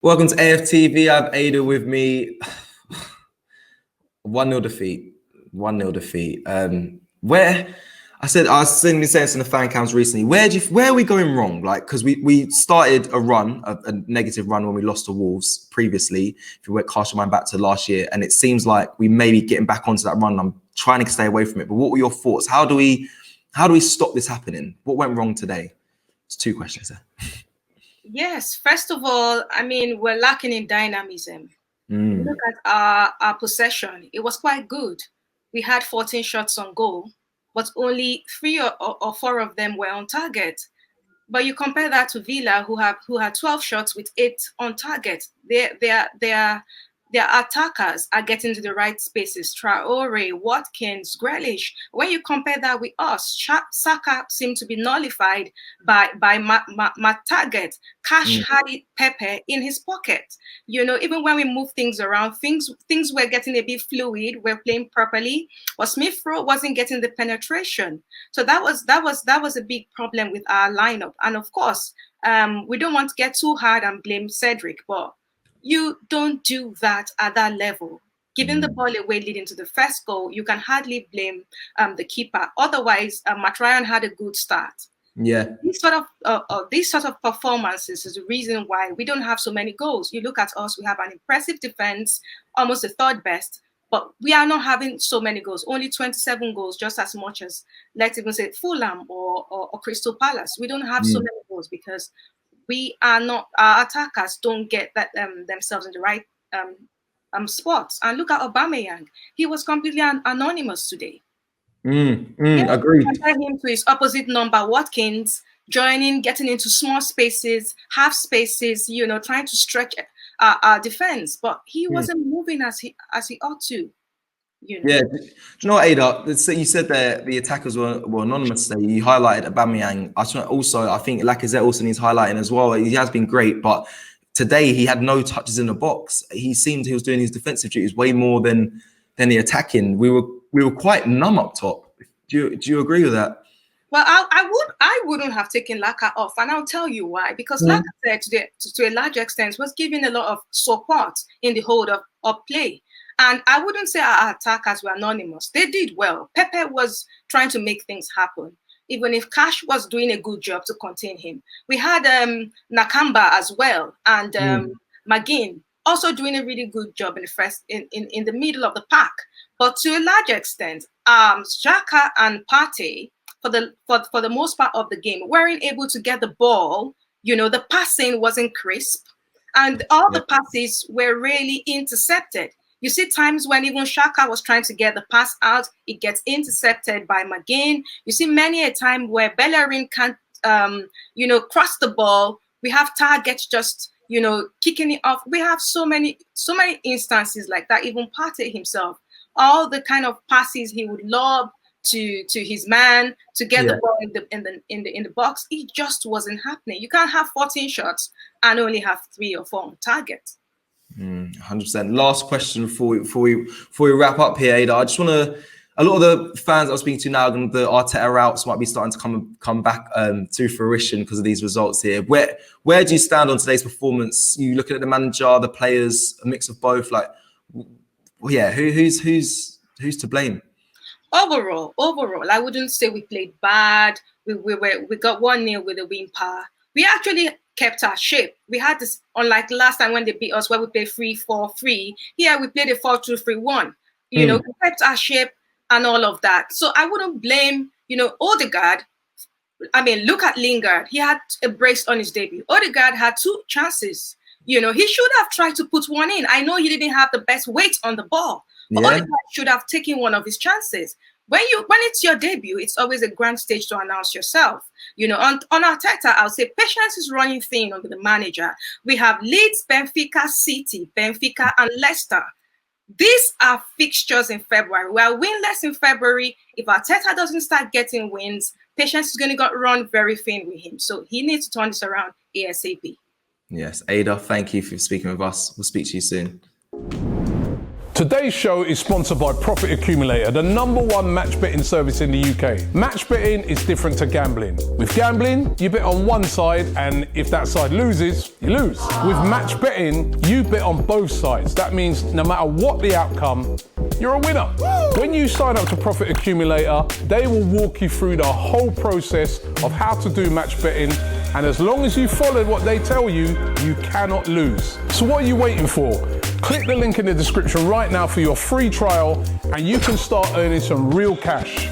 Welcome to AFTV. I have Ada with me. 1-0 defeat. 1-0 defeat. Where I was saying this in the fan cams recently. Where are we going wrong? Like, because we started a negative run when we lost to Wolves previously. If you cast your mind back to last year, and it seems like we may be getting back onto that run. I'm trying to stay away from it. But what were your thoughts? How do we stop this happening? What went wrong today? It's two questions there. Yes, first of all, I mean, we're lacking in dynamism. Look at our possession. It was quite good. We had 14 shots on goal, but only 3 or 4 of them were on target. But you compare that to Villa, who had 12 shots with 8 on target. Their attackers are getting to the right spaces. Traore, Watkins, Grealish. When you compare that with us, Saka seemed to be nullified by my target. Cash had Pepe in his pocket. You know, even when we move things around, things were getting a bit fluid. We're playing properly, but Smith Rowe wasn't getting the penetration. So that was a big problem with our lineup. And of course, we don't want to get too hard and blame Cedric, but you don't do that at that level. Giving the ball away leading to the first goal, you can hardly blame the keeper. Otherwise, Matt Ryan had a good start. Yeah. These sort of performances is the reason why we don't have so many goals. You look at us, we have an impressive defense, almost the third best, but we are not having so many goals. Only 27 goals, just as much as, let's even say, Fulham or Crystal Palace. We don't have so many goals because we are not, our attackers don't get that themselves in the right spots. And look at Aubameyang. He was completely anonymous today. Agreed. Compare him to his opposite number, Watkins, joining, getting into small spaces, half spaces, you know, trying to stretch our defense. But he wasn't moving as he ought to. You know? Yeah, do you know what, Ada? You said that the attackers were anonymous today. You highlighted Aubameyang. I think Lacazette also needs highlighting as well. He has been great, but today he had no touches in the box. He seemed he was doing his defensive duties way more than the attacking. We were quite numb up top. Do you agree with that? Well, I wouldn't have taken Laka off, and I'll tell you why. Because Lacazette, to a large extent, was giving a lot of support in the hold of play. And I wouldn't say our attackers were anonymous. They did well. Pepe was trying to make things happen, even if Cash was doing a good job to contain him. We had Nakamba as well, and McGinn also doing a really good job in the middle of the pack. But to a large extent, Xhaka and Partey, for the most part of the game, weren't able to get the ball. You know, the passing wasn't crisp, and all the passes were really intercepted. You see times when even Xhaka was trying to get the pass out, it gets intercepted by McGinn. You see many a time where Bellerin can't, cross the ball. We have targets just, kicking it off. We have so many instances like that. Even Partey himself, all the kind of passes he would lob to his man to get the ball in the box, it just wasn't happening. You can't have 14 shots and only have 3 or 4 on target. 100%. Last question before we wrap up here, Ada. I just want to. A lot of the fans I was speaking to now, the Arteta routes might be starting to come back to fruition because of these results here. Where do you stand on today's performance? You looking at the manager, the players, a mix of both. Like, who's to blame? Overall, I wouldn't say we played bad. We got 1-0 with a win power. We actually kept our shape. We had this, unlike last time when they beat us, where we played 3-4-3. Here we played a 4-2-3-1. We kept our shape and all of that. So I wouldn't blame, Odegaard. I mean, look at Lingard. He had a brace on his debut. Odegaard had 2 chances. He should have tried to put one in. I know he didn't have the best weight on the ball, but Odegaard should have taken one of his chances. When it's your debut, it's always a grand stage to announce yourself. On Arteta, I'll say patience is running thin under the manager. We have Leeds, Benfica, City, Benfica, and Leicester. These are fixtures in February. We are winless in February. If Arteta doesn't start getting wins, patience is going to run very thin with him. So he needs to turn this around ASAP. Yes, Ada, thank you for speaking with us. We'll speak to you soon. Today's show is sponsored by Profit Accumulator, the #1 match betting service in the UK. Match betting is different to gambling. With gambling, you bet on one side, and if that side loses, you lose. With match betting, you bet on both sides. That means no matter what the outcome, you're a winner. When you sign up to Profit Accumulator, they will walk you through the whole process of how to do match betting, and as long as you follow what they tell you, you cannot lose. So what are you waiting for? Click the link in the description right now for your free trial, and you can start earning some real cash.